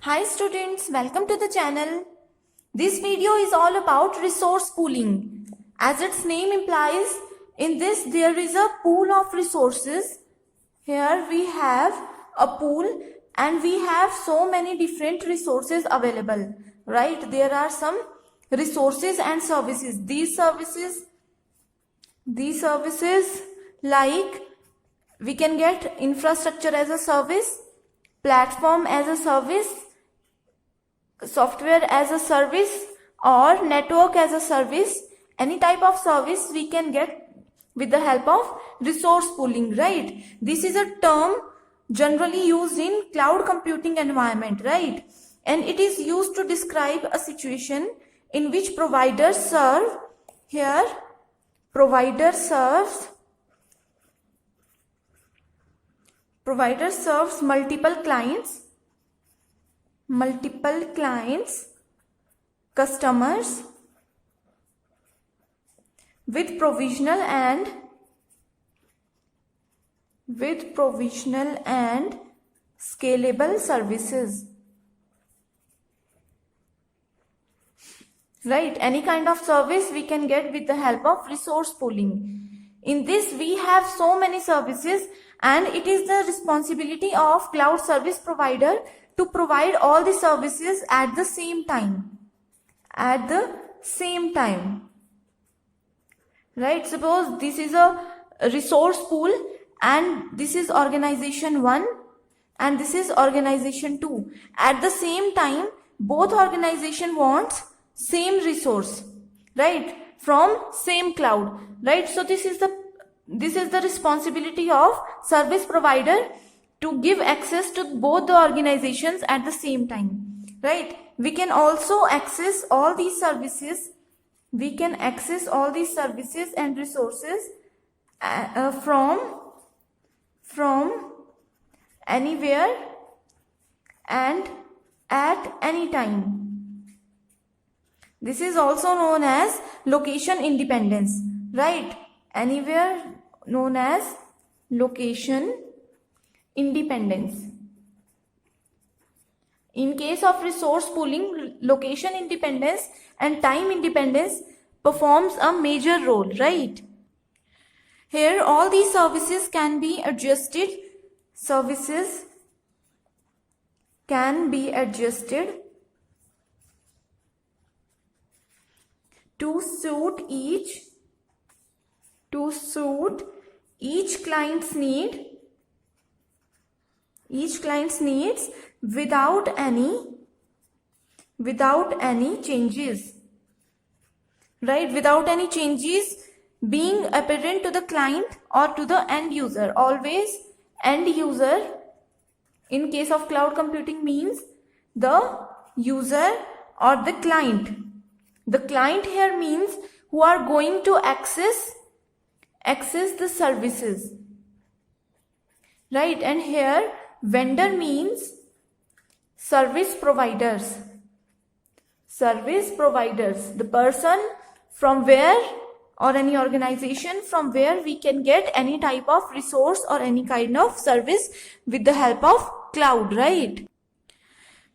Hi students, welcome to the channel. This video is all about resource pooling. As its name implies, in this there is a pool of resources. Here we have a pool and we have so many different resources available. Right? There are some resources and services. These services like we can get infrastructure as a service, platform as a service, software as a service, or network as a service. Any type of service we can get with the help of resource pooling, right? This is a term generally used in cloud computing environment, right? And it is used to describe a situation in which providers serve. Here provider serves multiple clients, customers with provisional and scalable services. Right? Any kind of service we can get with the help of resource pooling. In this we have so many services, and it is the responsibility of cloud service provider to provide all the services at the same time. Right? Suppose this is a resource pool and this is organization 1 and this is organization 2. At the same time, both organization wants same resource, right, from same cloud, right? So this is the responsibility of service provider to give access to both the organizations at the same time, right? We can also access all these services. We can access all these services and resources from anywhere and at any time. This is also known as location independence, right? Anywhere known as location independence. In case of resource pooling, location independence and time independence performs a major role, right? Here all these services can be adjusted. Services can be adjusted to suit each client's needs without any changes, right? Without any changes being apparent to the client or to the end user. Always end user in case of cloud computing means the user or the client. The client here means who are going to access the services, right? And here vendor means service providers, the person from where, or any organization from where we can get any type of resource or any kind of service with the help of cloud, right?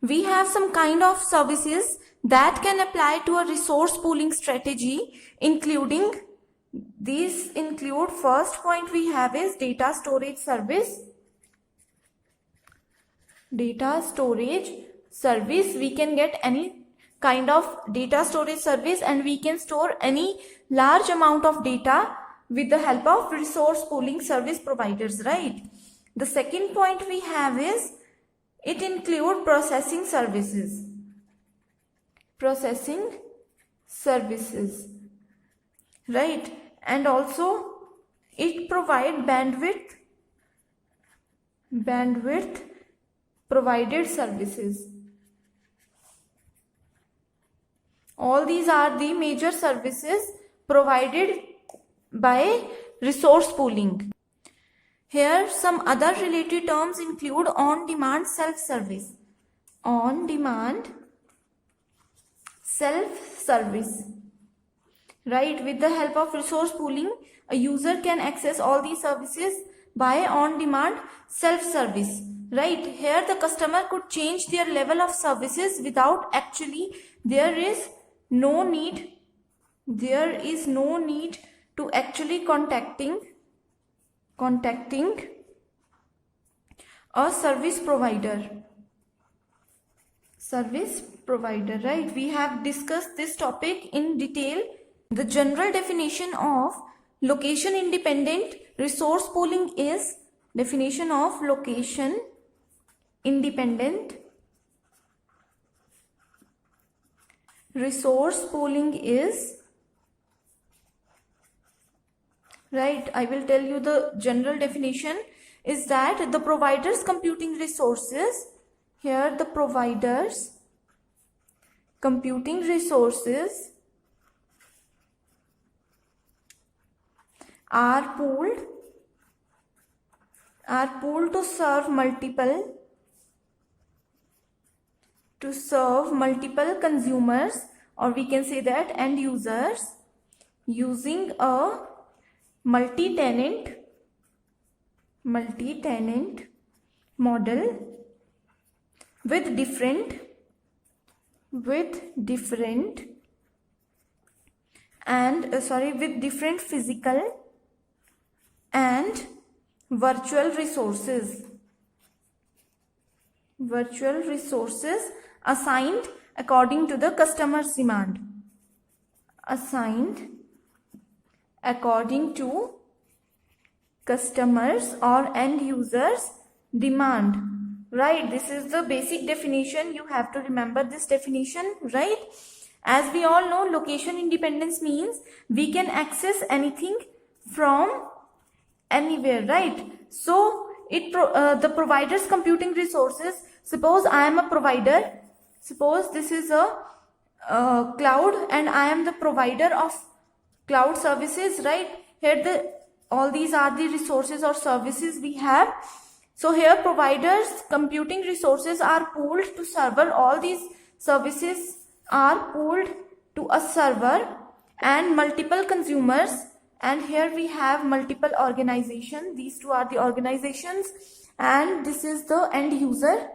We have some kind of services that can apply to a resource pooling strategy, including these include, first point we have is data storage service. Data storage service, we can get any kind of data storage service and we can store any large amount of data with the help of resource pooling service providers, right? The second point we have is it include processing services, right? And also it provide bandwidth provided services. All these are the major services provided by resource pooling. Here some other related terms include on-demand self-service. On-demand self-service, right? With the help of resource pooling, a user can access all these services by on-demand self-service. right? Here the customer could change their level of services without actually, there is no need to actually contacting a service provider, right? We have discussed this topic in detail. The general definition of location independent resource pooling is, definition of location independent resource pooling is, right, I will tell you the general definition is that the provider's computing resources, here the provider's computing resources are pooled to serve multiple consumers, or we can say that end users, using a multi-tenant model with different physical and virtual resources assigned according to the customer's demand. Assigned according to customers or end users demand, right? This is the basic definition. You have to remember this definition, right? As we all know, location independence means we can access anything from anywhere, right? So the provider's computing resources, suppose I am a provider, suppose this is a cloud and I am the provider of cloud services, right? Here all these are the resources or services we have. So here providers computing resources are pooled to server. All these services are pooled to a server and multiple consumers, and here we have multiple organizations. These two are the organizations and this is the end user.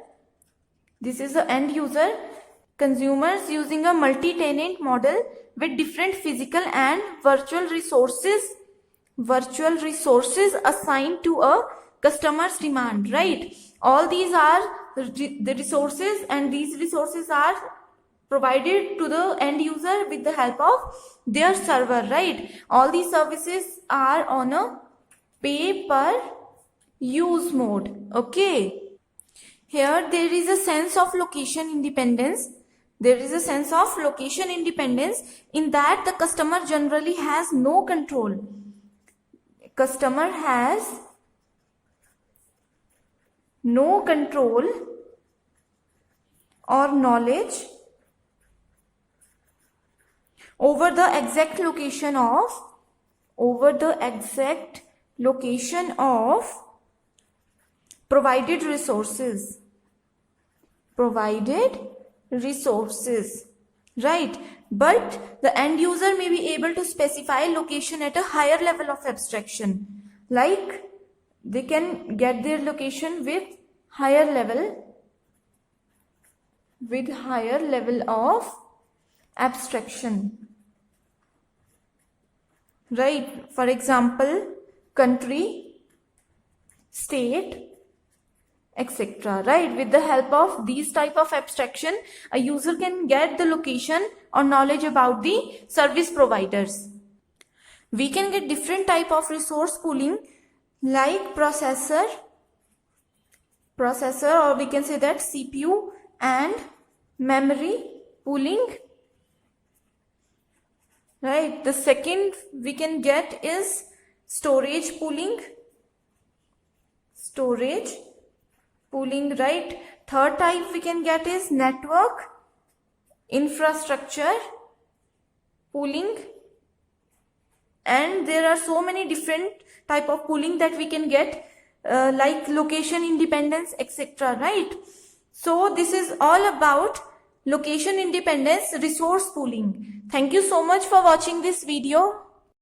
Consumers using a multi-tenant model with different physical and virtual resources assigned to a customer's demand, right? All these are the resources, and these resources are provided to the end user with the help of their server, right? All these services are on a pay per use mode, okay? Here there is a sense of location independence. In that the customer generally has no control. Customer has no control or knowledge over the exact location of provided resources, right? But the end user may be able to specify location at a higher level of abstraction, like they can get their location with higher level of abstraction, right? For example, country, state, etc., right? With the help of these type of abstraction, a user can get the location or knowledge about the service providers. We can get different type of resource pooling like processor, or we can say that CPU and memory pooling, right? The second we can get is storage pooling, right? Third type we can get is network infrastructure pooling, and there are so many different type of pooling that we can get, like location independence, etc., right? So this is all about location independence resource pooling. Thank you so much for watching this video.